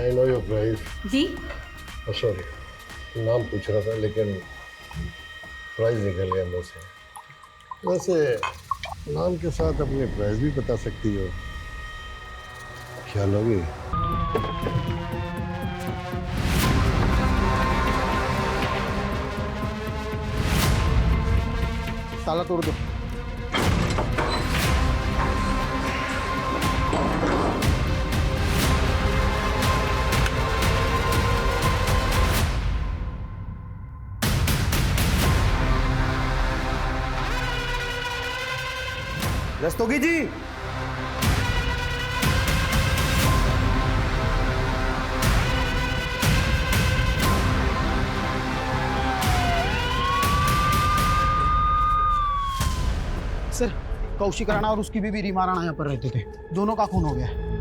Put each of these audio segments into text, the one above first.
I know your price. जी sorry, नाम पूछ रहा था लेकिन प्राइस निकल गया मुंह से। वैसे नाम के साथ अपनी प्राइस भी बता सकती हो, क्या लोगी? ताला तोड़ दो। रस्तोगी जी, सर, कौशिक राणा और उसकी बीवी रीमा राणा यहाँ पर रहते थे। दोनों का खून हो गया है।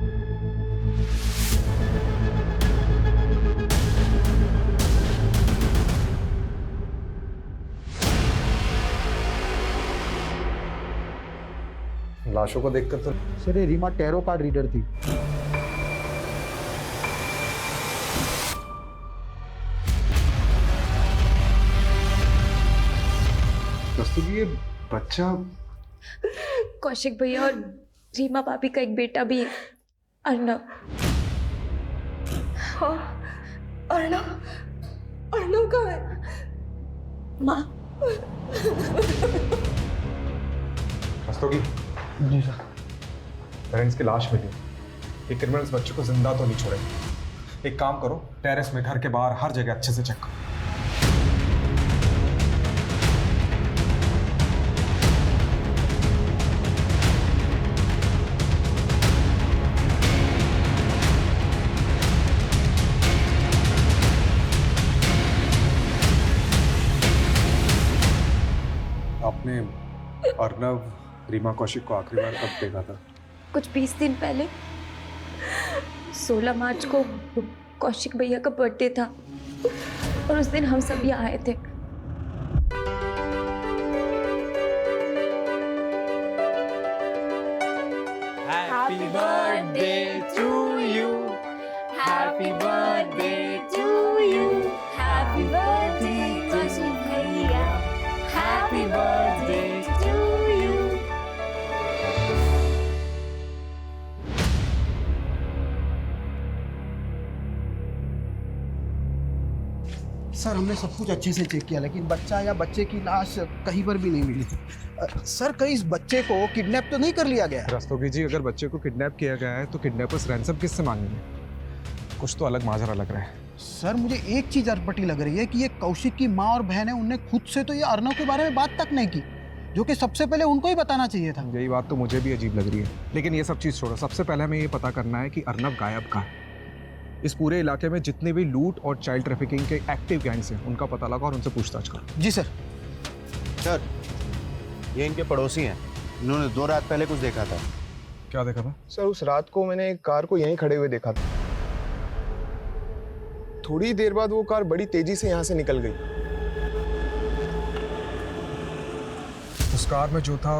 लाशों को देखकर तो सर, ये रीमा टैरो कार्ड रीडर थी। रस्तोगी, ये बच्चा कौशिक भैया और रीमा भाभी का एक बेटा भी है, अर्नव। हाँ, अर्नव, अर्नव कहाँ है? माँ, रस्तोगी, जी सर। पेरेंट्स की लाश मिली। ये क्रिमिनल्स बच्चे को जिंदा तो नहीं छोड़े। एक काम करो, टेरेस में, घर के बाहर, हर जगह अच्छे से चेक करो। आपने अर्नव, रीमा कौशिक को आखिरी बार कब देखा था? कुछ 20 दिन पहले 16 मार्च को कौशिक भैया का बर्थडे था और उस दिन हम सब यहाँ आए थे। Happy birthday to you. Happy birthday to you. Happy birthday Kaushik भैया. Happy birthday to you. Sir, हमने सब कुछ अच्छे से चेक किया, लेकिन बच्चा या बच्चे की लाश कहीं पर भी नहीं मिली। सर, कहीं इस बच्चे को किडनैप तो नहीं कर लिया गया? रस्तोगी जी, अगर बच्चे को किडनैप किया गया है तो किडनैपर्स रैंसम किससे मांगेंगे? कुछ तो अलग माजरा लग रहा है। सर, मुझे एक चीज अटपटी लग रही है कि ये कौशिक की माँ और बहन है, उनने खुद से तो ये अर्नव के बारे में बात तक नहीं की, जो कि सबसे पहले उनको ही बताना चाहिए था। यही बात तो मुझे भी अजीब लग रही है, लेकिन ये सब चीज़ छोड़ो। सबसे पहले हमें ये पता करना है कि अर्नव गायब कहाँ है। इस पूरे इलाके में जितने भी लूट और चाइल्ड ट्रैफिकिंग के एक्टिव गैंग्स हैं, उनका पता लगा और उनसे पूछताछ करो। जी सर। सर, ये इनके पड़ोसी हैं। इन्होंने 2 रात पहले कुछ देखा था। क्या देखा था? सर, उस रात को मैंने एक कार को यहीं खड़े हुए देखा था। थोड़ी देर बाद वो कार बड़ी तेजी से यहाँ से निकल गई। उस कार में जो था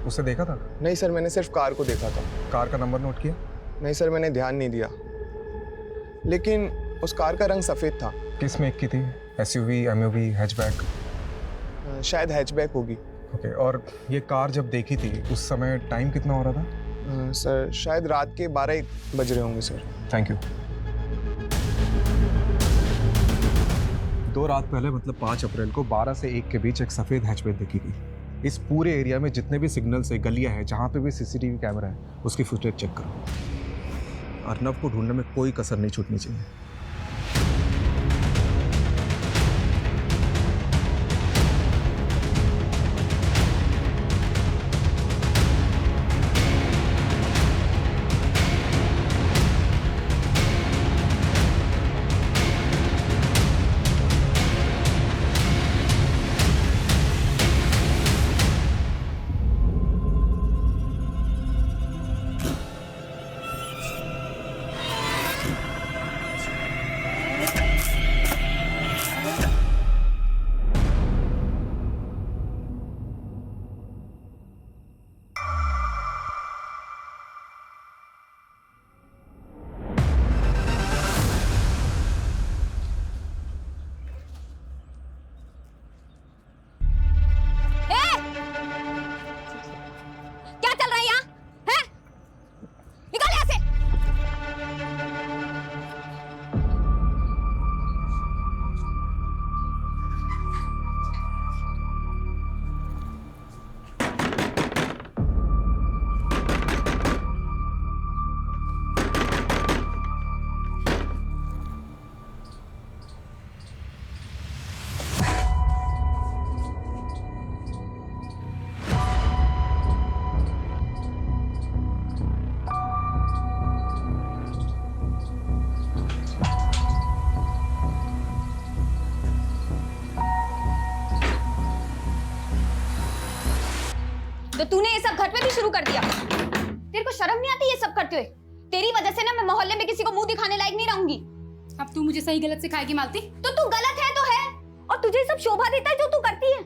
उसे देखा था? नहीं सर, मैंने सिर्फ कार को देखा था। कार का नंबर नोट किया? नहीं सर, मैंने ध्यान नहीं दिया, लेकिन उस कार का रंग सफ़ेद था। किस मेक की थी? SUV, MUV, hatchback? शायद हैचबैक होगी। ओके, और ये कार जब देखी थी उस समय टाइम कितना हो रहा था? सर, शायद रात के 12-1 बज रहे होंगे सर। Thank you. 2 रात पहले, मतलब 5 अप्रैल को 12 से 1 के बीच एक सफ़ेद हैचबैक देखी गई। इस पूरे एरिया में जितने भी सिग्नल्स है, गलियां हैं, जहाँ पे भी सीसीटीवी कैमरा है, उसकी फुटेज चेक करो। अर्नव को ढूंढने में कोई कसर नहीं छूटनी चाहिए। घर पे भी शुरू कर दिया। तेरे को शर्म नहीं आती ये सब करते हुए? तेरी वजह से ना मैं मोहल्ले में किसी को मुंह दिखाने लायक नहीं रहूंगी। अब तू मुझे सही गलत सिखाएगी मालती? तो तू गलत है तो है, और तुझे ये सब शोभा देता है जो तू करती है।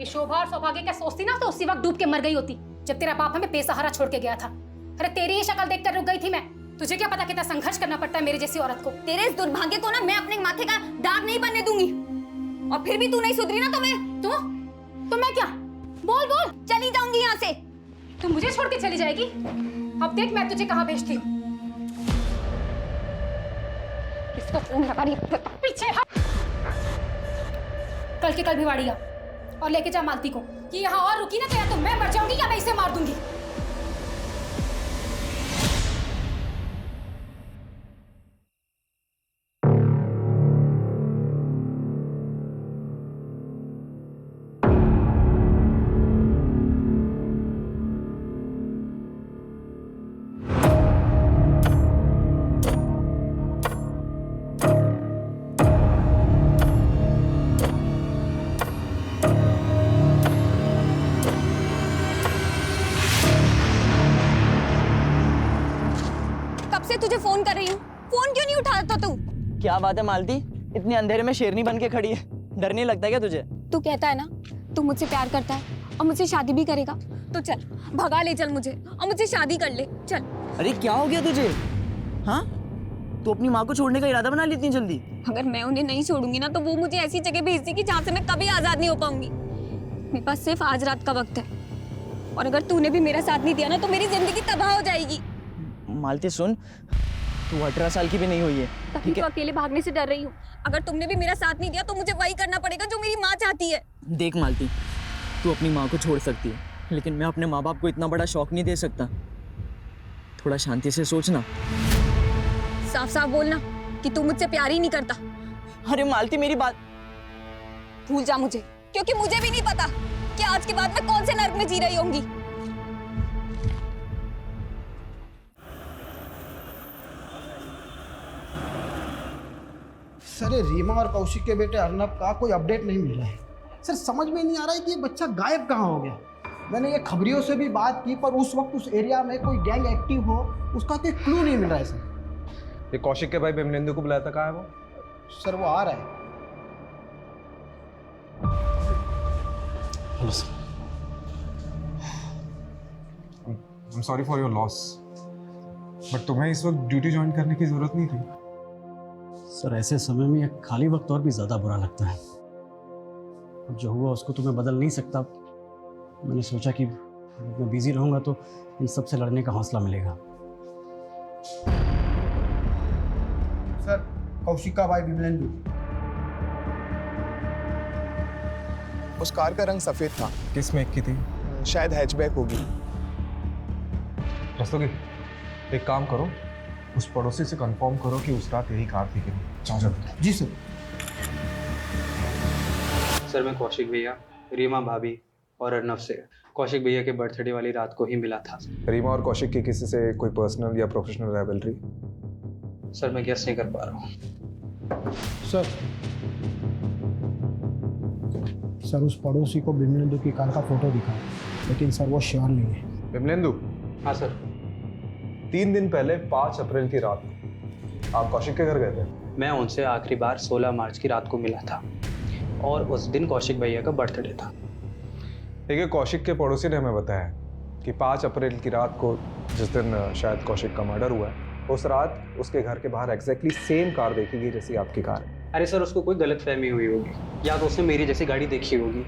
ये शोभा और सौभाग्य क्या सोचती ना तो उसी वक्त डूब के मर गई होती जब तेरा बाप हमें बेसहारा छोड़ के गया था। अरे तेरी ही शक्ल देखकर रुक गई थी मैं। तुझे क्या पता कितना संघर्ष करना पड़ता है मेरी जैसी औरत को। तेरे इस दुर्भाग्य को ना मैं अपने माथे का दाग नहीं बनने दूंगी। और फिर भी तू नहीं सुधरी ना तो मैं क्या? बोल बोल। चली जाऊंगी यहाँ से। तू मुझे छोड़ के चली जाएगी? अब देख मैं तुझे कहाँ भेजती हूँ। किसको फोन लगा रही है? पीछे हट। कल के कल भिवाड़ी आ और लेके जा मालती को। ये यहाँ और रुकी ना तो या तो मैं मर जाऊंगी या मैं इसे मार दूंगी। तुझे फोन कर रही हूँ, फोन क्यों नहीं उठाता तू? क्या बात है मालती, इतने अंधेरे में शेरनी बन के खड़ी है। डर नहीं लगता क्या तुझे? तू कहता है ना तू मुझसे प्यार करता है और मुझसे शादी भी करेगा, तो चल भगा ले चल मुझे और मुझसे शादी कर ले चल। अरे क्या हो गया तुझे? हाँ, तू अपनी माँ को छोड़ने का इरादा बना ली इतनी जल्दी? अगर मैं उन्हें नहीं छोड़ूंगी ना तो वो मुझे ऐसी जगह भेज देगी जहाँ से मैं कभी आजाद नहीं हो पाऊंगी। मेरे पास सिर्फ आज रात का वक्त है, और अगर तूने भी मेरा साथ नहीं दिया ना तो मेरी जिंदगी तबाह हो जाएगी। मालती सुन, तू 18 साल की भी नहीं हुई है, तभी तो अकेले भागने से डर रही हूँ। अगर तुमने भी मेरा साथ नहीं दिया तो मुझे वही करना पड़ेगा जो मेरी माँ चाहती है। देख मालती, तू अपनी माँ को छोड़ सकती है, लेकिन मैं अपने माँ बाप को इतना बड़ा शौक नहीं दे सकता। थोड़ा शांति से सोचना। साफ साफ बोलना कि तू मुझसे प्यार ही नहीं करता। अरे मालती मेरी बात भूल जा मुझे, क्योंकि मुझे भी नहीं पता कि आज के बाद मैं कौन से नर्क में जी रही होंगी। सर ये रीमा और कौशिक के बेटे अर्नब का कोई अपडेट नहीं मिल रहा है। सर समझ में नहीं आ रहा है कि ये बच्चा गायब कहाँ हो गया। मैंने ये खबरियों से भी बात की पर उस वक्त उस एरिया में कोई गैंग एक्टिव हो उसका कोई क्लू नहीं मिल रहा है सर। ये कौशिक के भाई बिमलेंदु को बुलाया था, कहाँ है वो? सर वो आ रहा है। Hello sir. I'm sorry for your loss, but तुम्हें इस वक्त ड्यूटी ज्वाइन करने की जरूरत नहीं थी। सर ऐसे समय में खाली वक्त और भी ज़्यादा बुरा लगता है। अब जो हुआ उसको तो मैं बदल नहीं सकता। मैंने सोचा कि मैं बिजी रहूंगा तो इन सब से लड़ने का हौसला मिलेगा। सर कौशिक का भाई बिमलेंदु। उस कार का रंग सफेद था। किस मेक की थी? शायद हैचबैक होगी। रस्तोगी, एक काम करो, उस पड़ोसी से कंफर्म करो कि उस रात यही कार थी कि नहीं। जाओ जल्दी। जी सर। सर मैं कौशिक भैया, रीमा भाभी और अर्नब से कौशिक भैया के बर्थडे वाली रात को ही मिला था। रीमा और कौशिक की किसी से कोई पर्सनल या प्रोफेशनल राइवलरी? सर मैं गेस नहीं कर पा रहा हूँ। सर उस पड़ोसी को बिमलेंदु की कार का फोटो दिखा, लेकिन सर वो श्योर नहीं है। बिमलेंदु? हाँ सर। 3 दिन पहले 5 अप्रैल की रात को आप कौशिक के घर गए थे? मैं उनसे आखिरी बार 16 मार्च की रात को मिला था और उस दिन कौशिक भैया का बर्थडे था। देखिए, कौशिक के पड़ोसी ने हमें बताया कि 5 अप्रैल की रात को, जिस दिन शायद कौशिक का मर्डर हुआ है, उस रात उसके घर के बाहर एग्जैक्टली सेम कार देखी गई जैसी आपकी कार है। अरे सर उसको कोई गलतफहमी हुई होगी या तो उसने मेरी जैसी गाड़ी देखी होगी,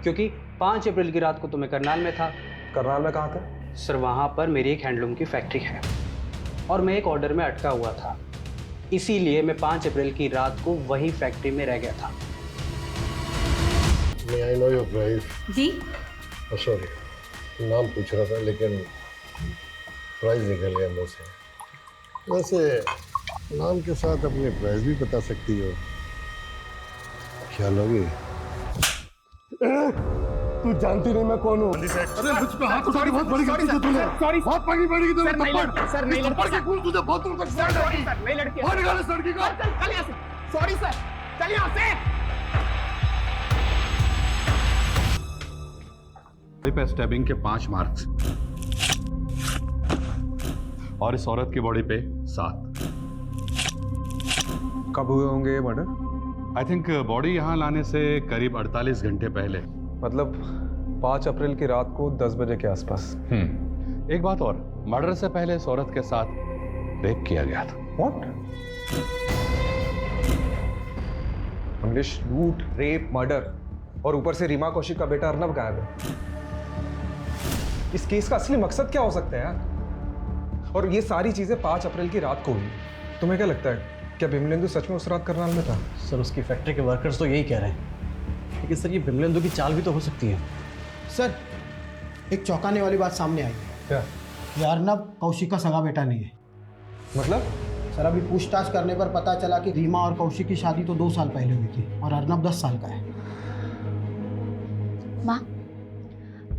क्योंकि 5 अप्रैल की रात को तो मैं करनाल में था। करनाल में कहाँ था? सर वहाँ पर मेरी एक हैंडलूम की फैक्ट्री है और मैं एक ऑर्डर में अटका हुआ था, इसीलिए मैं 5 अप्रैल की रात को वही फैक्ट्री में रह गया था। May I know your price? जी सॉरी, नाम पूछ रहा था लेकिन प्राइस निकल गया मुँह से। वैसे नाम के साथ अपनी प्राइस भी बता सकती हो, क्या लोगे? तू जानती नहीं मैं कौन हूँ? अरे मुझ पे हाथ उठानी बहुत बड़ी गलती की तूने। सॉरी, बहुत पड़ी पड़ेगी तुझे थप्पड़। सर नहीं लड़की के फूल तुझे बहुत दूर तक सर नहीं लड़की। और निकाल इस लड़की को। चल यहाँ से। सॉरी सर, चल यहाँ से। पे स्टैबिंग के 5 मार्क्स और इस औरत की बॉडी पे 7। कब हुए होंगे ये मर्डर? आई थिंक बॉडी यहाँ लाने से करीब 48 घंटे पहले। मतलब 5 अप्रैल की रात को 10 बजे के आसपास। एक बात और, मर्डर से पहले इस औरत के साथ रेप किया गया था। व्हाट? मंगेश, लूट, रेप, मर्डर और ऊपर से रीमा कौशिक का बेटा अर्नब गायब है। इस केस का असली मकसद क्या हो सकता है यार? और ये सारी चीजें 5 अप्रैल की रात को हुई। तुम्हें क्या लगता है, क्या बिमलेंदु सच में उस रात करनाल में था? सर उसकी फैक्ट्री के वर्कर्स तो यही कह रहे हैं, लेकिन सर ये बिमलेंदु की चाल भी तो हो सकती है। सर एक चौंकाने वाली बात सामने आई है। क्या? ये अर्नब कौशिक का सगा बेटा नहीं है। मतलब? सर अभी पूछताछ करने पर पता चला कि रीमा और कौशिक की शादी तो 2 साल पहले हुई थी और अर्नब 10 साल का है।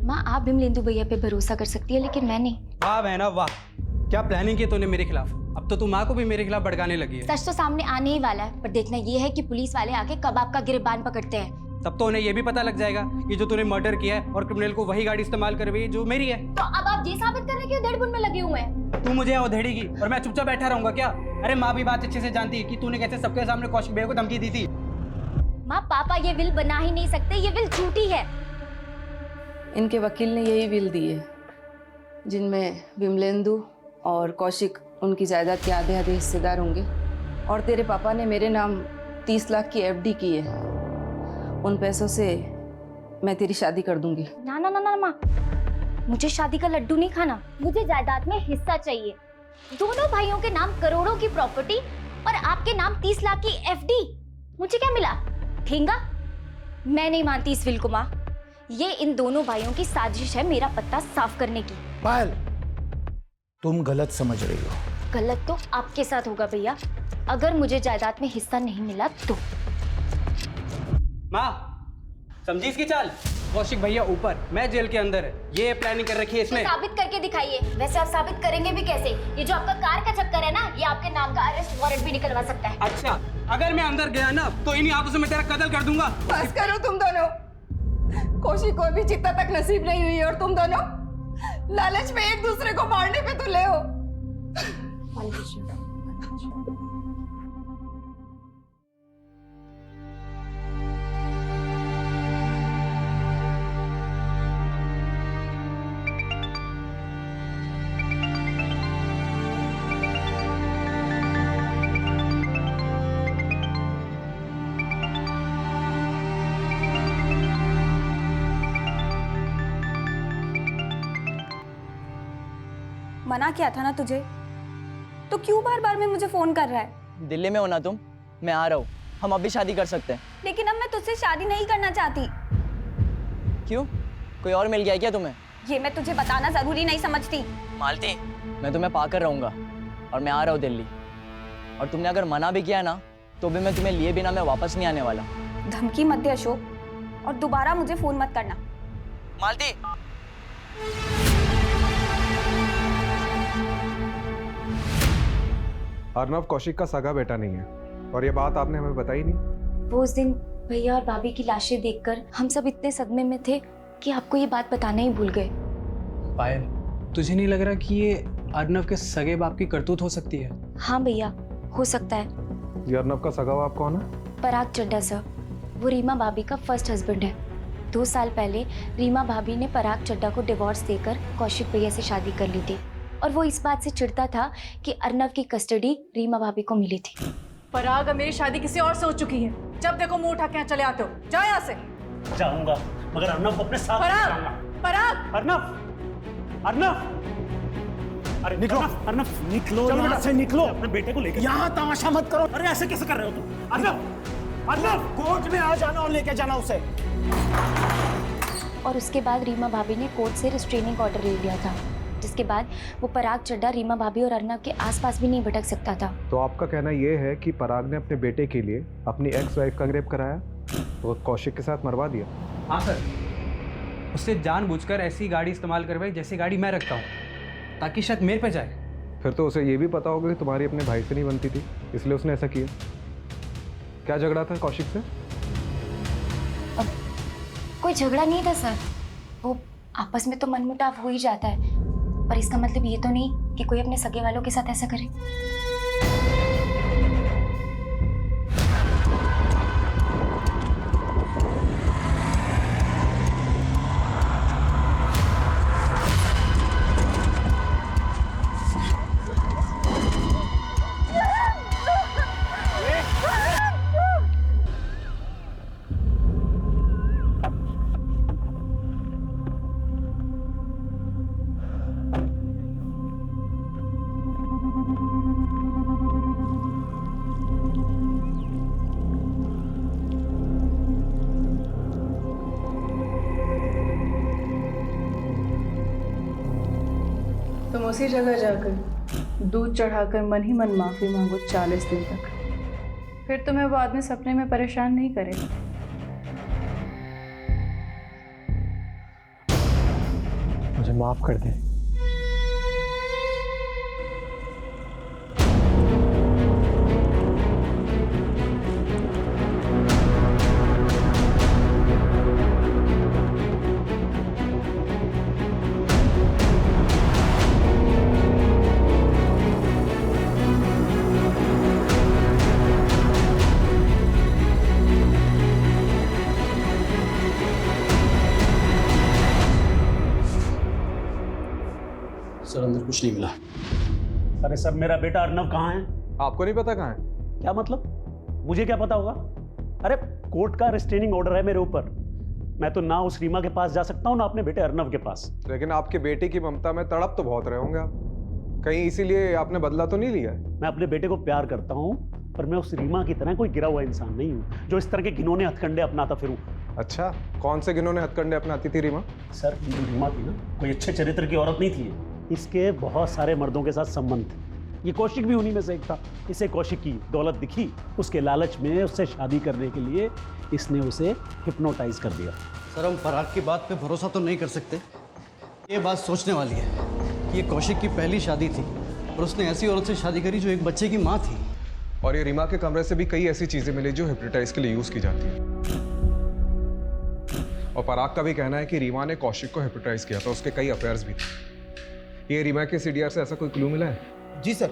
माँ आप बिमलेंदु भैया पे भरोसा कर सकती है, लेकिन मैं नहीं। वाह बहना वाह, क्या प्लानिंग की तूने मेरे खिलाफ। अब तो तू माँ को भी मेरे खिलाफ भड़काने लगी है। सच तो सामने आने ही वाला है, पर देखना ये है कि पुलिस वाले आके कब आपका गिरबान पकड़ते हैं। तब तो उन्हें ये भी पता लग जाएगा कि जो तूने मर्डर किया है और क्रिमिनल को वही गाड़ी इस्तेमाल करवाई है जो मेरी है। तो अब आप ये साबित करने के उधेड़ बुन में लगे हुए हैं। तू मुझे उधेड़ेगी और मैं चुपचाप बैठा रहूंगा क्या? अरे माँ भी बात अच्छे से जानती है कि तूने कैसे सबके सामने कौशिक भैया को धमकी दी थी। माँ पापा ये विल बना ही नहीं सकते, ये विल झूठी है। इनके वकील ने यही विल दी है जिनमें बिमलेंदु और कौशिक उनकी जायदाद के आधे आधे हिस्सेदार होंगे, और तेरे पापा ने मेरे नाम 30 लाख की एफडी की है। उन पैसों से मैं तेरी शादी कर दूंगी। ना ना ना ना माँ, मुझे शादी का लड्डू नहीं खाना, मुझे जायदाद में हिस्सा चाहिए। दोनों भाइयों के नाम करोड़ों की प्रॉपर्टी और आपके नाम 30 लाख की एफडी। मुझे क्या मिला? ठेंगा? मैं नहीं मानती इस विल को माँ। ये इन दोनों भाइयों की साजिश है मेरा पत्ता साफ करने की। पायल, तुम गलत समझ रही हो। गलत तो आपके साथ होगा भैया, अगर मुझे जायदाद में हिस्सा नहीं मिला तो। माँ समझी इसकी चाल? कौशिक भैया ऊपर, मैं जेल के अंदर है। ये प्लानिंग कर रखी है इसने। तो साबित करके दिखाइए। वैसे आप साबित करेंगे भी कैसे? ये जो आपका कार का चक्कर है ना, ये आपके नाम का अरेस्ट वारंट भी निकलवा सकता है। अच्छा, अगर मैं अंदर गया ना तो इन्हीं हाथों से मैं तेरा कत्ल कर दूंगा। बस करो तुम दोनों। कौशिक को भी चित्ता तक नसीब नहीं हुई और तुम दोनों लालच में एक दूसरे को मारने पे तुले हो। मना किया था ना तुझे, तो क्यों बार बार में मुझे फोन कर रहा है? दिल्ली में हो ना तुम? मैं आ रहा हूँ, हम अभी शादी कर सकते हैं। लेकिन अब मैं तुझसे शादी नहीं करना चाहती। क्यों? कोई और मिल गया क्या तुम्हें? ये मैं तुझे बताना जरूरी नहीं समझती। मालती, मैं तुम्हें पाकर रहूंगा और मैं आ रहा हूँ दिल्ली। और तुमने अगर मना भी किया ना तो भी मैं तुम्हें लिए बिना मैं वापस नहीं आने वाला। धमकी मत दे अशोक, और दोबारा मुझे फोन मत करना। मालती, अर्नब कौशिक का सगा बेटा नहीं है, और ये बात आपने हमें बताई नहीं। वो उस दिन भैया और भाभी की लाशें देखकर हम सब इतने सदमे में थे कि आपको ये बात बताना ही भूल गए। पायल, तुझे नहीं लग रहा कि ये अर्नब के सगे बाप की करतूत हो सकती है? हाँ भैया, हो सकता है। ये अर्नब का सगा बाप कौन है? पराग चड्ढा सर, वो रीमा भाभी का फर्स्ट हस्बैंड है। 2 साल पहले रीमा भाभी ने पराग चड्ढा को डिवोर्स देकर कौशिक भैया से शादी कर ली थी, और वो इस बात से चिढ़ता था कि अर्नब की कस्टडी रीमा भाभी को मिली थी। पराग, मेरी शादी किसी और से हो चुकी है। जब देखो मुंह उठा के यहाँ चले आते हो। जाओ यहाँ से। जाऊंगा, मगर अर्नब को अपने साथ पराग, लेकर आऊंगा। पराग, अर्नब, अर्नब, अरे निकलो, अर्नब निकलो यहाँ से, निकलो। अपने बेटे को लेकर यहाँ तमाशा मत करो। अरे ऐसे कैसे कर रहे हो तुम? अर्नब, अर्नब, कोर्ट में आ जाना और लेके जाना उसे। और उसके बाद रीमा भाभी ने कोर्ट से रिस्ट्रेनिंग ऑर्डर ले लिया था, जिसके बाद वो पराग चड्ढा रीमा भाभी और अर्नब के आसपास भी नहीं भटक सकता था। तो आपका कहना ये है कि पराग ने अपने बेटे के लिए अपनी एक्स वाइफ का रेप कराया, वो कौशिक के साथ मरवा दिया? हाँ सर, उससे जानबूझकर ऐसी गाड़ी इस्तेमाल करवाई जैसी गाड़ी मैं रखता हूँ, ताकि शायद मेरे पे जाए। फिर तो उसे ये भी पता होगा कि तुम्हारी अपने भाई से नहीं बनती थी, इसलिए उसने ऐसा किया। क्या झगड़ा था कौशिक से? कोई झगड़ा नहीं था सर, वो आपस में तो मनमुटाव हो ही जाता है, पर इसका मतलब ये तो नहीं कि कोई अपने सगे वालों के साथ ऐसा करे। तुम उसी जगह जाकर दूध चढ़ाकर मन ही मन माफी मांगो 40 दिन तक, फिर तुम्हें वो आदमी सपने में परेशान नहीं करेगा। मुझे माफ कर दे। सर अंदर कुछ नहीं मिला। अरे सर, मेरा बेटा अर्नव कहाँ है? आपको नहीं पता कहाँ है? क्या मतलब? मुझे क्या पता होगा? अरे कोर्ट का रिस्ट्रेनिंग ऑर्डर है मेरे ऊपर। मैं तो ना उस रीमा के पास जा सकता हूँ ना अपने बेटे अर्नव के पास। लेकिन आपके बेटे की ममता में तड़प तो बहुत रहे होंगे आप, कहीं इसीलिए आपने बदला तो नहीं लिया है? मैं अपने बेटे को प्यार करता हूँ, पर मैं उस रीमा की तरह कोई गिरा हुआ इंसान नहीं हूँ जो इस तरह के घिनौने हथकंडे अपनाता फिरूं। अच्छा, कौन से घिनौने हथकंडे अपनाती थी रीमा? सर, रीमा थी ना कोई अच्छे चरित्र की औरत नहीं थी। इसके बहुत सारे मर्दों के साथ संबंध थे। ये कौशिक भी उन्हीं में से एक था। इसे कौशिक की दौलत दिखी, उसके लालच में उससे शादी करने के लिए इसने उसे हिप्नोटाइज कर दिया। सर हम फराग की बात पे भरोसा तो नहीं कर सकते। ये बात सोचने वाली है कि ये कौशिक की पहली शादी थी और उसने ऐसी औरत से शादी करी जो एक बच्चे की माँ थी। और ये रीमा के कमरे से भी कई ऐसी चीजें मिली जो हिप्नोटाइज के लिए यूज की जाती है। और पराग का भी कहना है कि रीमा ने कौशिक को हिप्नोटाइज किया था, उसके कई अफेयर्स भी थे। ये रीमा के सीडीआर से ऐसा कोई क्लू मिला है? जी सर,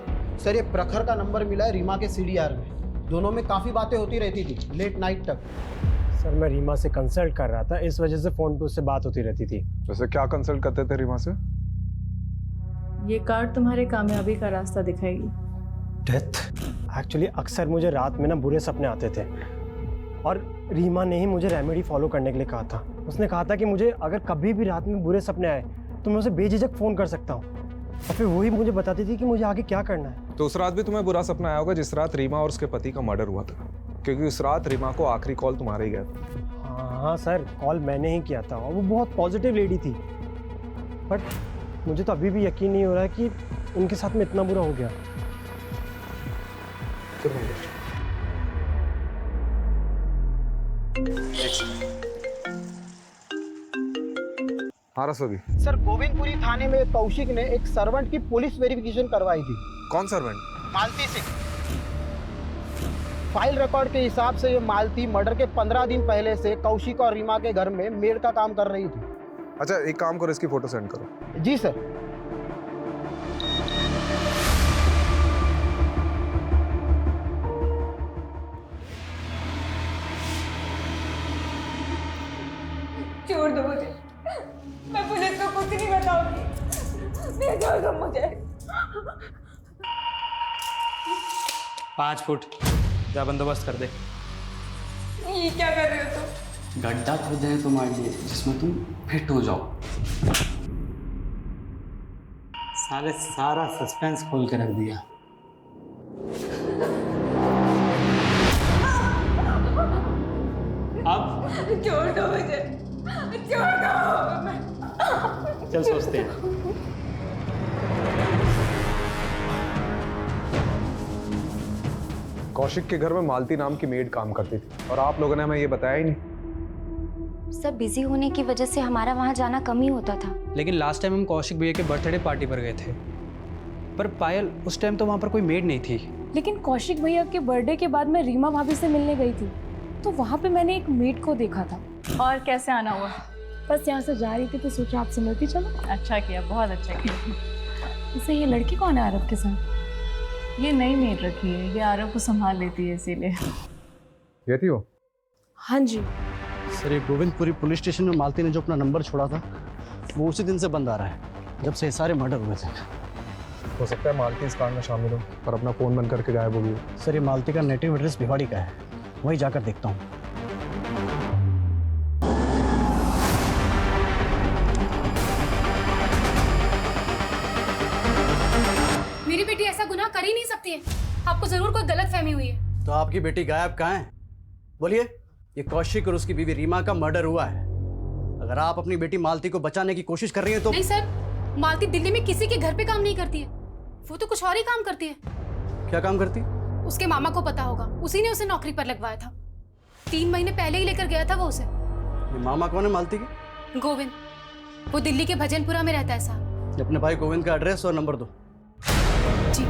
ये प्रखर का नंबर मिला है रीमा के सीडीआर में। दोनों में काफ़ी बातें होती रहती थी लेट नाइट तक। सर मैं रीमा से कंसल्ट कर रहा था, इस वजह से फ़ोन पे उससे बात होती रहती थी। वैसे क्या कंसल्ट करते थे रीमा से? ये कार्ड तुम्हारे कामयाबी का रास्ता दिखाएगी। डेथ? एक्चुअली अक्सर मुझे रात में ना बुरे सपने आते थे और रीमा ने ही मुझे रेमेडी फॉलो करने के लिए कहा था। उसने कहा था कि मुझे अगर कभी भी रात में बुरे सपने आए तो मैं उसे बेझिझक फ़ोन कर सकता हूँ और फिर वही मुझे बताती थी कि मुझे आगे क्या करना है। तो उस रात भी तुम्हें बुरा सपना आया होगा जिस रात रीमा और उसके पति का मर्डर हुआ था, क्योंकि उस रात रीमा को आखिरी कॉल तुम्हारे ही गया था। हाँ सर, कॉल मैंने ही किया था और वो बहुत पॉजिटिव लेडी थी, बट मुझे तो अभी भी यकीन नहीं हो रहा है कि उनके साथ में इतना बुरा हो गया। हाँ रसोगी। सर गोविंदपुरी थाने में कौशिक ने एक सर्वेंट की पुलिस वेरिफिकेशन करवाई थी। कौन सर्वेंट? मालती सिंह। फाइल रिकॉर्ड के हिसाब से ये मालती मर्डर के 15 दिन पहले से कौशिक और रीमा के घर में मेड का काम कर रही थी। अच्छा एक काम करो, इसकी फोटो सेंड करो। जी सर। छोड़ दो मुझे, मैं पुलिस को कुछ नहीं बताऊंगी। छोड़ दो मुझे। 5 फुट जा बंदोबस्त कर दे। ये क्या कर रहे हो तुम? गड्ढा खोदे हैं तुम्हारे लिए जिसमें तुम फिट हो जाओ। साले सारा सस्पेंस खोल के रख दिया। अब छोड़ दो मुझे, छोड़ दो। चल सोचते हैं। कौशिक के घर में मालती नाम की मेड काम करती थी और आप लोगों ने हमें ये बताया ही नहीं। सब बिजी होने की वजह से हमारा वहाँ जाना कम ही होता था। लेकिन लास्ट टाइम हम कौशिक भैया के बर्थडे पार्टी पर गए थे, पर पायल उस टाइम तो वहाँ पर कोई मेड नहीं थी। लेकिन कौशिक भैया के बर्थडे के बाद मैं रीमा भाभी से मिलने गई थी, तो वहाँ पे मैंने एक मेड को देखा था। और कैसे आना हुआ? बस यहाँ से जा रही थी तो सोचा आपसे मिलती चलो। अच्छा किया, बहुत अच्छा किया। वैसे ये लड़की कौन है आरव के साथ? ये नई मेड रखी है, ये आरव को संभाल लेती है इसीलिए। ये थी वो? हाँ जी। सर ये गोविंदपुरी पुलिस स्टेशन में मालती ने जो अपना नंबर छोड़ा था वो उसी दिन से बंद आ रहा है, जब से ये सारे मर्डर हुए थे। हो सकता है मालती इस कांड में शामिल हो पर अपना फ़ोन बंद करके गायब हो गई। सर ये मालती का नेटिव एड्रेस भिवाड़ी का है, वहीं जाकर देखता हूँ। मेरी बेटी ऐसा गुनाह कर ही नहीं सकती है। आपको जरूर कोई गलतफहमी हुई है। तो आपकी बेटी गायब कहाँ है? बोलिए। ये कौशिक और उसकी बीवी रीमा का मर्डर हुआ है। अगर आप अपनी बेटी मालती को बचाने की कोशिश कर रही हैं तो। नहीं सर, मालती दिल्ली में किसी के घर पे काम नहीं करती है, वो तो कुछ और ही काम करती है। क्या काम करती? उसके मामा को पता होगा, उसी ने उसे नौकरी पर लगवाया था। 3 महीने पहले ही लेकर गया था वो उसे। ये मामा कौन है मालती के? गोविंद, वो दिल्ली के भजनपुरा में रहता है साहब। अपने भाई गोविंद का एड्रेस और नंबर दो। जी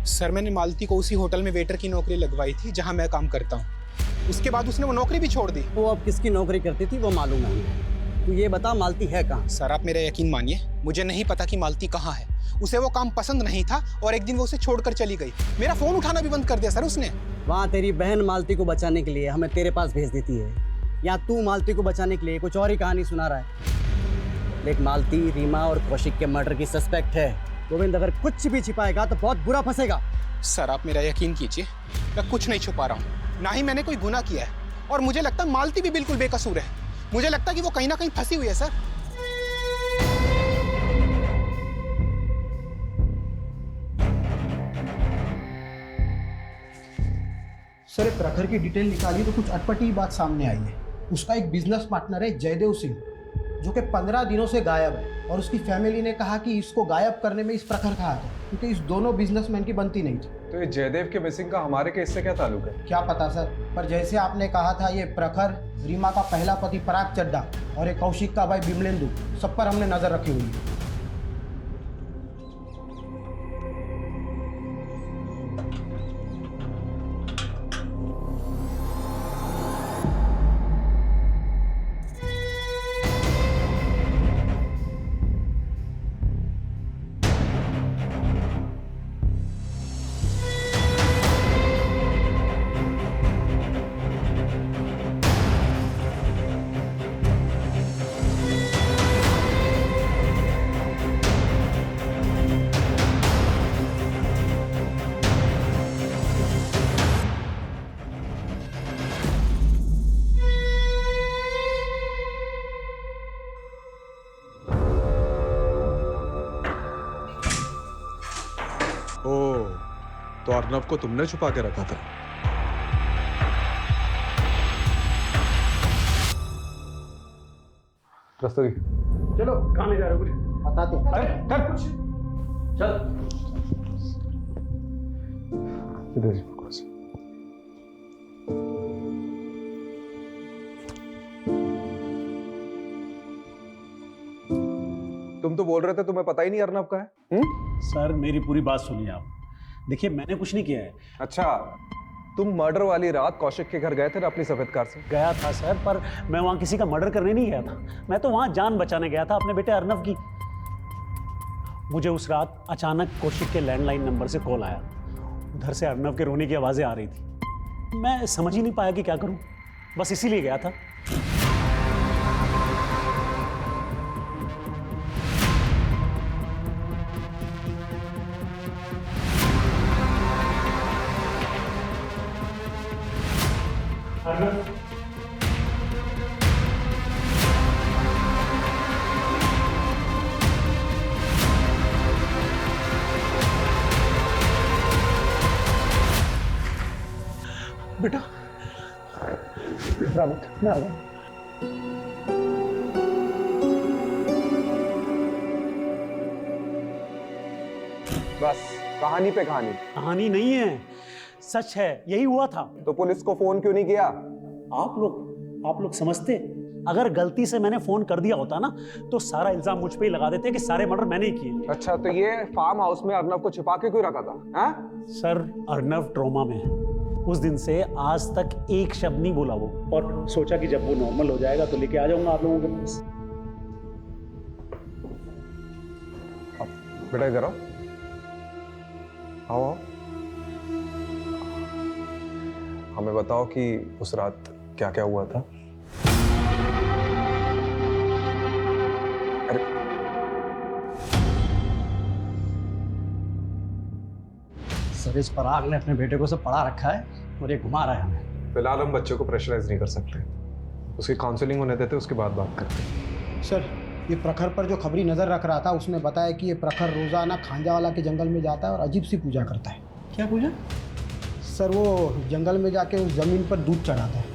सर, मैंने मालती को उसी होटल में वेटर की नौकरी लगवाई थी जहां मैं काम करता हूं। उसके बाद उसने वो नौकरी भी छोड़ दी। वो अब किसकी नौकरी करती थी वो मालूम नहीं। तू ये बता मालती है कहाँ? सर आप मेरा यकीन मानिए, मुझे नहीं पता कि मालती कहाँ है। उसे वो काम पसंद नहीं था और एक दिन वो उसे छोड़कर चली गई। मेरा फोन उठाना भी बंद कर दिया सर उसने। वहाँ तेरी बहन मालती को बचाने के लिए हमें तेरे पास भेज देती है, या तू मालती को बचाने के लिए कुछ और ही कहानी सुना रहा है। देख मालती रीमा और कौशिक के मर्डर की सस्पेक्ट है। गोविंद अगर कुछ भी छिपाएगा तो बहुत बुरा फंसेगा। सर आप मेरा यकीन कीजिए, मैं कुछ नहीं छुपा रहा हूँ, ना ही मैंने कोई गुनाह किया है। और मुझे लगता है मालती भी बिल्कुल बेकसूर है। मुझे लगता है कि वो कहीं ना कहीं फंसी हुई है सर। सर प्रखर की डिटेल निकाली तो कुछ अटपटी बात सामने आई है। उसका एक बिजनेस पार्टनर है जयदेव सिंह, जो कि 15 दिनों से गायब है। और उसकी फैमिली ने कहा कि इसको गायब करने में इस प्रखर का हाथ है, क्योंकि इस दोनों बिजनेसमैन की बनती नहीं थी। तो ये जयदेव के मिसिंग का हमारे केस से क्या ताल्लुक है? क्या पता सर, पर जैसे आपने कहा था ये प्रखर, रीमा का पहला पति पराग चड्डा और एक कौशिक का भाई बिमलेंदु, सब पर हमने नजर रखी हुई है। तो अर्नव को तुमने छुपा के रखा था? रस्तोगी चलो, कहाँ ले जा रहे हो? कुछ बताते हैं। अरे कर कुछ, चल। इधर तुम तो बोल रहे थे तुम्हें पता ही नहीं अर्नव का है। सर मेरी पूरी बात सुनिए आप। देखिए मैंने कुछ नहीं किया है। अच्छा, तुम मर्डर वाली रात कौशिक के घर गए थे ना अपनी सफेद कार से? गया था सर, पर मैं वहां किसी का मर्डर करने नहीं गया था। मैं तो वहां जान बचाने गया था अपने बेटे अर्नव की। मुझे उस रात अचानक कौशिक के लैंडलाइन नंबर से कॉल आया। उधर से अर्नव के रोने की आवाजें आ रही थी। मैं समझ ही नहीं पाया कि क्या करूं, बस इसीलिए गया था। बेटा घबरा मत, मैं आ गया। बस कहानी पे कहानी। कहानी नहीं है, सच है, यही हुआ था। तो पुलिस को फोन क्यों नहीं किया? आप लोग समझते, अगर गलती से मैंने फोन कर दिया होता ना तो सारा इल्जाम मुझ पे ही लगा देते कि सारे मर्डर मैंने ही किए। अच्छा, तो ये फार्म हाउस में अर्नव को छिपा के क्यों रखा था? हाँ? सर अर्नव ट्रॉमा में है, उस दिन से आज तक एक शब्द नहीं बोला वो, और सोचा कि जब वो नॉर्मल हो जाएगा तो लेके आ जाऊंगा आप लोगों के पास। बेटा इधर आओ, आओ आओ। हमें बताओ कि उस रात क्या क्या हुआ था। अरे सर इस पराग ने अपने बेटे को सब पढ़ा रखा है और ये घुमा रहा है हमें। फिलहाल हम बच्चे को प्रेशराइज नहीं कर सकते, उसकी काउंसलिंग होने देते, उसके बाद बात करते हैं। सर ये प्रखर पर जो खबरी नज़र रख रहा था उसने बताया कि ये प्रखर रोज़ाना खांजावाला के जंगल में जाता है और अजीब सी पूजा करता है। क्या पूजा? सर वो जंगल में जाके उस जमीन पर दूध चढ़ाता है।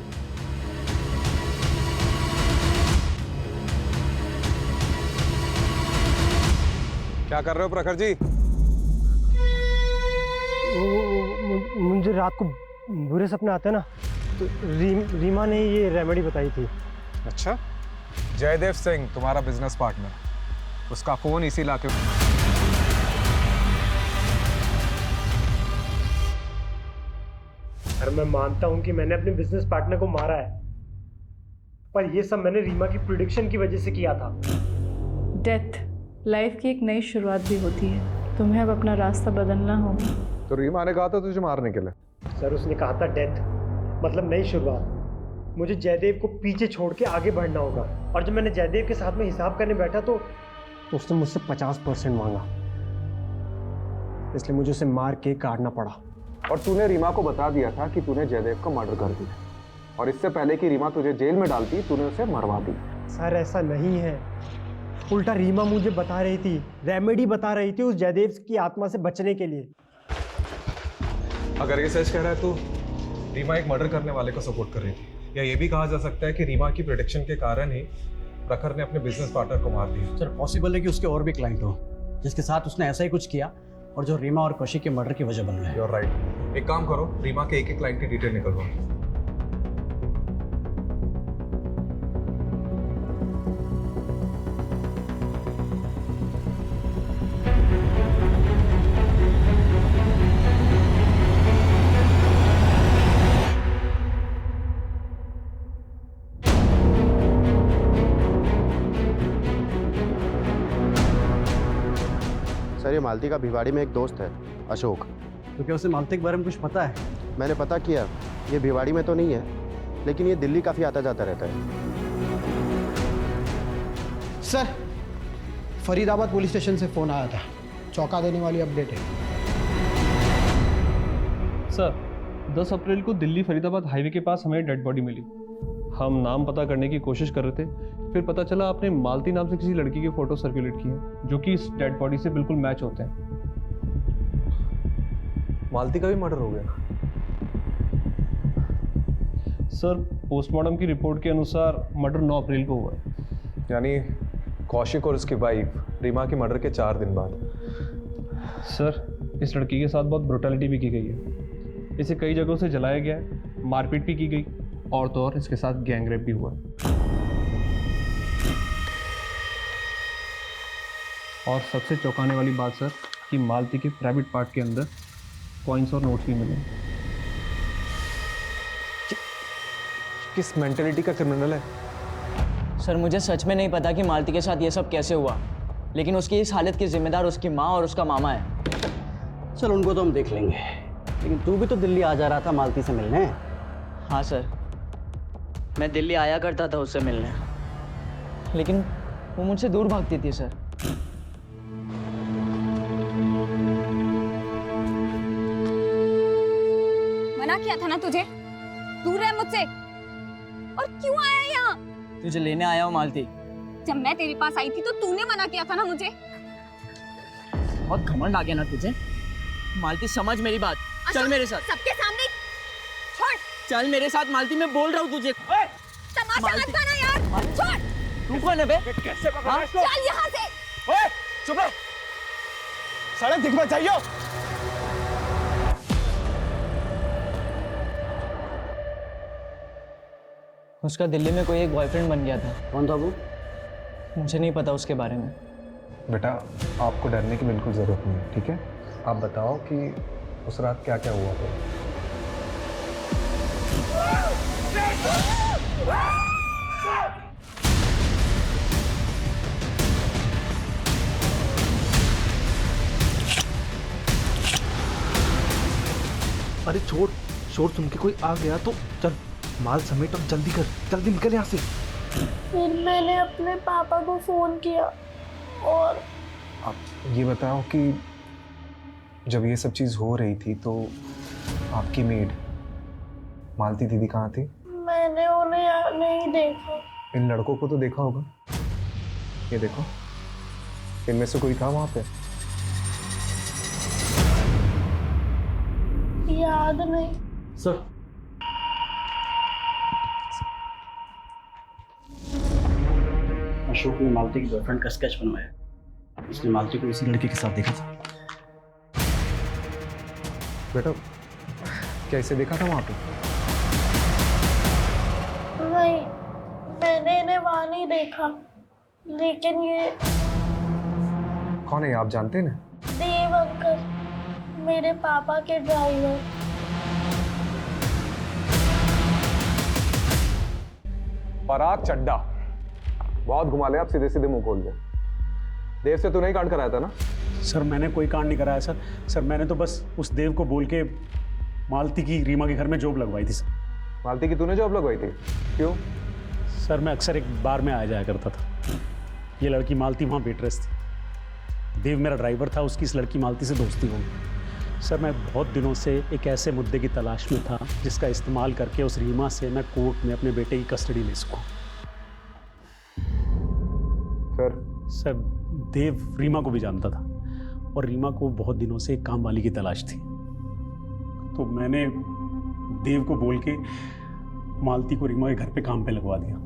क्या कर रहे हो प्रखर जी? मुझे रात को बुरे सपने आते हैं ना, तो रीमा ने ये रेमेडी बताई थी। अच्छा, जयदेव सिंह तुम्हारा बिजनेस पार्टनर, उसका फोन इसी इलाके में। सर मैं मानता हूँ कि मैंने अपने बिजनेस पार्टनर को मारा है, पर ये सब मैंने रीमा की प्रिडिक्शन की वजह से किया था। डेथ लाइफ की एक नई शुरुआत भी होती है, तुम्हें अब अपना रास्ता बदलना होगा। तो रीमा ने कहा था तुझे मारने के लिए? सर उसने कहा था डेथ मतलब नई शुरुआत। मुझे जयदेव को पीछे छोड़ के आगे बढ़ना होगा, और जब मैंने जयदेव के साथ में हिसाब करने बैठा तो उसने मुझसे 50% मांगा, इसलिए मुझे उसे मार के काटना पड़ा। और तूने रीमा को बता दिया था कि तूने जयदेव का मर्डर कर दिया, और इससे पहले कि रीमा तुझे जेल में डालती तूने उसे मरवा दी। सर ऐसा नहीं है, उल्टा रीमा मुझे बता रही थी, रेमेडी बता रही थी उस जयदेव की आत्मा से बचने के लिए। अगर ये सच कह रहा है तो रीमा एक मर्डर करने वाले को सपोर्ट कर रही थी, या ये भी कहा जा सकता है कि रीमा की प्रेडिक्शन के कारण ही प्रखर ने अपने बिजनेस पार्टनर को मार दिया। सर पॉसिबल है कि उसके और भी क्लाइंट हो जिसके साथ उसने ऐसा ही कुछ किया और जो रीमा और कौशिक के मर्डर की वजह बन गए। You are right. एक काम करो, रीमा के एक क्लाइंट की डिटेल निकलवाओ। सर ये मालती का भिवाड़ी में एक दोस्त है अशोक। तो क्या उसे मालती के बारे में कुछ पता है? मैंने पता किया, ये भिवाड़ी में तो नहीं है, लेकिन ये दिल्ली काफ़ी आता जाता रहता है। सर फरीदाबाद पुलिस स्टेशन से फ़ोन आया था, चौंका देने वाली अपडेट है। सर 10 अप्रैल को दिल्ली फरीदाबाद हाईवे के पास हमें डेड बॉडी मिली। हम नाम पता करने की कोशिश कर रहे थे, फिर पता चला आपने मालती नाम से किसी लड़की के फोटो सर्कुलेट किए जो कि इस डेड बॉडी से बिल्कुल मैच होते हैं। मालती का भी मर्डर हो गया? सर पोस्टमार्टम की रिपोर्ट के अनुसार मर्डर 9 अप्रैल को हुआ है। यानी कौशिक और उसकी वाइफ रीमा के मर्डर के 4 दिन बाद। सर इस लड़की के साथ बहुत ब्रुटैलिटी भी की गई है, इसे कई जगहों से जलाया गया है, मारपीट भी की गई, और तो और इसके साथ गैंग रेप भी हुआ। और सबसे चौंकाने वाली बात सर कि मालती के प्राइवेट पार्ट के अंदर कॉइन्स और नोट्स भी मिले। किस मेंटेलिटी का क्रिमिनल है? सर मुझे सच में नहीं पता कि मालती के साथ ये सब कैसे हुआ, लेकिन उसकी इस हालत की जिम्मेदार उसकी माँ और उसका मामा है। चल उनको तो हम देख लेंगे, लेकिन तू भी तो दिल्ली आ जा रहा था मालती से मिलने। हाँ सर, मैं दिल्ली आया करता था उससे मिलने, लेकिन वो मुझसे दूर भागती थी सर। मना किया था ना तुझे, दूर रह मुझसे। और क्यों आया यहाँ? तुझे लेने आया हूँ मालती। जब मैं तेरे पास आई थी तो तूने मना किया था ना मुझे। बहुत घमंड आ गया ना तुझे। मालती समझ मेरी बात, चल मेरे साथ। सबके सामने छोड़। चल मेरे साथ मालती, मैं बोल रहा हूँ तुझे। तमाशा मत करना यार, छोड़। तू कौन है बे? कैसे पकड़ा इसको? चल यहाँ से। ओए चुप रहो, सड़क दिख मत जाइयो। उसका दिल्ली में कोई एक बॉयफ्रेंड बन गया था। कौन था वो? मुझे नहीं पता उसके बारे में। बेटा आपको डरने की बिल्कुल ज़रूरत नहीं है, ठीक है? आप बताओ कि उस रात क्या क्या हुआ था। अरे छोड़, शोर सुन के कोई आ गया तो चल माल समेट और जल्दी कर, जल्दी निकल यहाँ से। फिर मैंने अपने पापा को फोन किया और आप ये बताओ कि जब ये सब चीज़ हो रही थी तो आपकी मेड मालती दीदी कहाँ थी? मैंने उन्हें यहाँ नहीं देखा। इन लड़कों को तो देखा होगा। ये देखो, इनमें से कोई था वहाँ पे? याद नहीं। सर, अशोक ने मालती की गर्लफ्रेंड का स्केच बनवाया। उसने मालती को इसी लड़के के साथ देखा था। बेटा, क्या इसे देखा था वहाँ पे? नहीं, मैंने इन्हें वहाँ नहीं देखा। लेकिन ये कौन है, आप जानते हैं ना? देव अंकल, मेरे पापा के ड्राइवर। पराग चड्डा, बहुत घुमा ले आप, सीधे सीधे मुंह खोल दे। देव से तूने ही कांड कराया था ना? सर मैंने कोई कांड नहीं कराया सर। सर मैंने तो बस उस देव को बोल के मालती की रीमा के घर में जॉब लगवाई थी सर। मालती की तूने जॉब लगवाई थी? क्यों? सर मैं अक्सर एक बार में आ जाया करता था। ये लड़की मालती वहाँ वेटरेस थी। देव मेरा ड्राइवर था, उसकी इस लड़की मालती से दोस्ती हो गई। सर मैं बहुत दिनों से एक ऐसे मुद्दे की तलाश में था जिसका इस्तेमाल करके उस रीमा से मैं कोर्ट में अपने बेटे की कस्टडी ले सकूं। सर देव रीमा को भी जानता था और रीमा को बहुत दिनों से एक काम वाली की तलाश थी। तो मैंने देव को बोल के मालती को रीमा के घर पे काम पे लगवा दिया।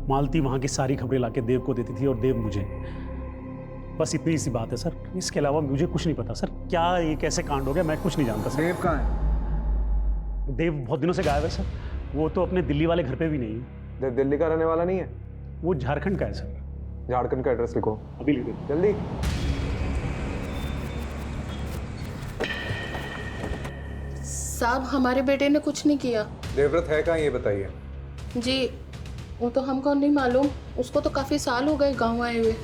मालती वहाँ की सारी खबरें लाके देव को देती थी और देव मुझे। बस इतनी सी बात है सर, इसके अलावा मुझे कुछ नहीं पता सर। क्या ये कैसे कांड हो गया मैं कुछ नहीं जानता सर। देव कहाँ है? देव बहुत दिनों से गायब है सर। वो तो अपने दिल्ली वाले घर पे भी नहीं है। देव दिल्ली का रहने वाला नहीं है? वो झारखंड का है सर। झारखंड का एड्रेस लिखो। अभी लिख दो जल्दी। साहब, हमारे बेटे ने कुछ नहीं किया। देवव्रत है कहाँ, ये बताइए। जी, वो तो हमको नहीं मालूम। उसको तो काफी साल हो गए गांव आए हुए।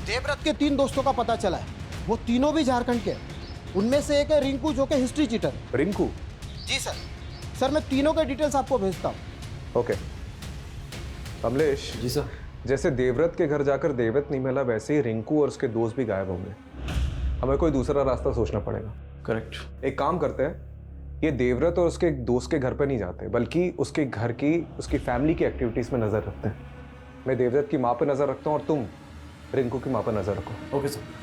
देवव्रत के 3 दोस्तों का पता चला है। वो तीनों भी झारखंड के हैं। उनमें से एक है रिंकू, जो कि हिस्ट्री चीटर। रिंकू? जी सर। सर मैं तीनों के डिटेल्स आपको भेजता हूँ। ओके। कमलेश। जी सर। जैसे देवव्रत के घर जाकर देवव्रत नहीं मिला, वैसे ही रिंकू और उसके दोस्त भी गायब होंगे। हमें कोई दूसरा रास्ता सोचना पड़ेगा। करेक्ट। एक काम करते हैं, ये देवव्रत और उसके दोस्त के घर पर नहीं जाते, बल्कि उसके घर की, उसकी फैमिली की एक्टिविटीज़ में नज़र रखते हैं। मैं देवव्रत की माँ पर नज़र रखता हूँ और तुम रिंकू की माँ पर नज़र रखो। Okay sir.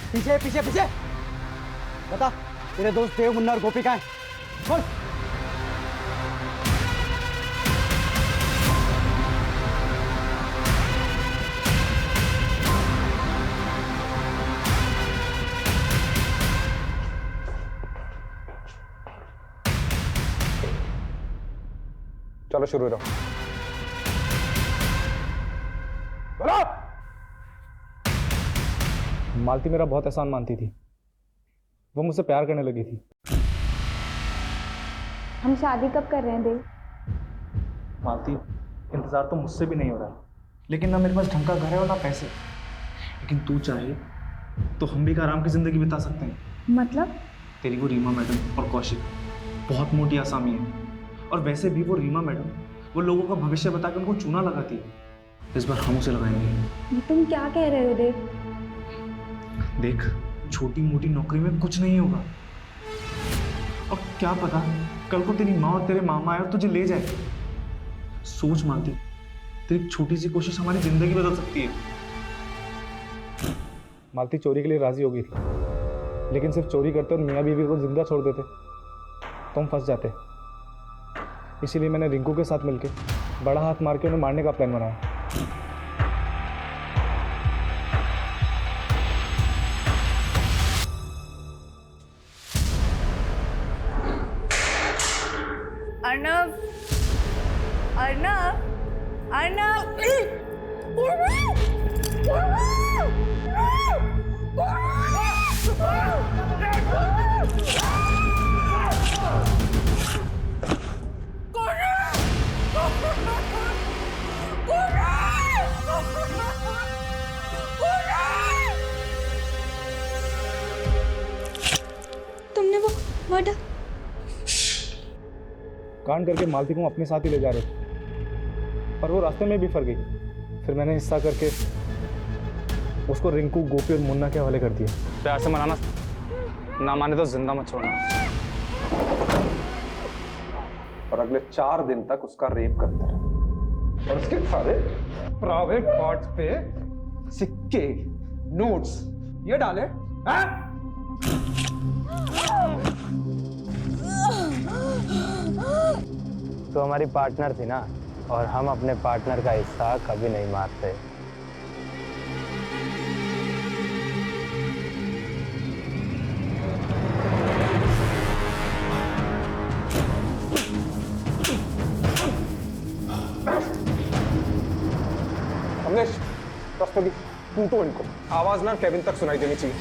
पीछे पीछे पीछे। बता, तेरे दोस्त देव, मुन्ना और गोपी कहाँ हैं? बोल। चलो शुरू करो। बोलो। मालती मेरा बहुत एहसान मानती थी। वो मुझसे प्यार करने लगी थी। हम शादी कब कर रहे हैं देव? मालती, इंतज़ार तो मुझसे भी नहीं हो रहा, लेकिन ना मेरे पास ढंग का घर है और ना पैसे। लेकिन तू चाहे तो हम भी एक आराम की ज़िंदगी बिता सकते हैं। मतलब? तेरी वो रीमा मैडम और कौशिक बहुत मोटी आसामी है, और वैसे भी वो रीमा मैडम वो लोगों का भविष्य बता के उनको चूना लगाती है। इस बार हम उसे लगाएंगे। तुम क्या कह रहे हो देव? देख, छोटी मोटी नौकरी में कुछ नहीं होगा। और क्या पता कल को तेरी माँ और तेरे मामा आए और तुझे ले जाए। सोच मालती, तेरी एक छोटी सी कोशिश हमारी जिंदगी बदल सकती है। मालती चोरी के लिए राजी हो गई थी, लेकिन सिर्फ चोरी करते और मियाँ बीवी को जिंदा छोड़ देते तो हम फंस जाते। इसीलिए मैंने रिंकू के साथ मिलकर बड़ा हाथ मार के उन्हें मारने का प्लान बनाया। अर्नव, अर्नव, अर्नव, तुमने वो मर्डर कांड करके मालती को अपने साथ ही ले जा रहे थे, पर वो रास्ते में भी फंस गई। फिर मैंने हिस्सा करके उसको रिंकू, गोपी और मुन्ना के हवाले कर दिया। प्यार से मनाना, ना माने तो जिंदा मत छोड़ना। और अगले 4 दिन तक उसका रेप करते रहे और उसके सारे प्राइवेट पार्ट्स पे सिक्के, नोट्स ये डाले। तो हमारी पार्टनर थी ना, और हम अपने पार्टनर का हिस्सा कभी नहीं मारते। कमलेश, पर्सनली टूटो इनको, आवाज ना केविन तक सुनाई देनी चाहिए।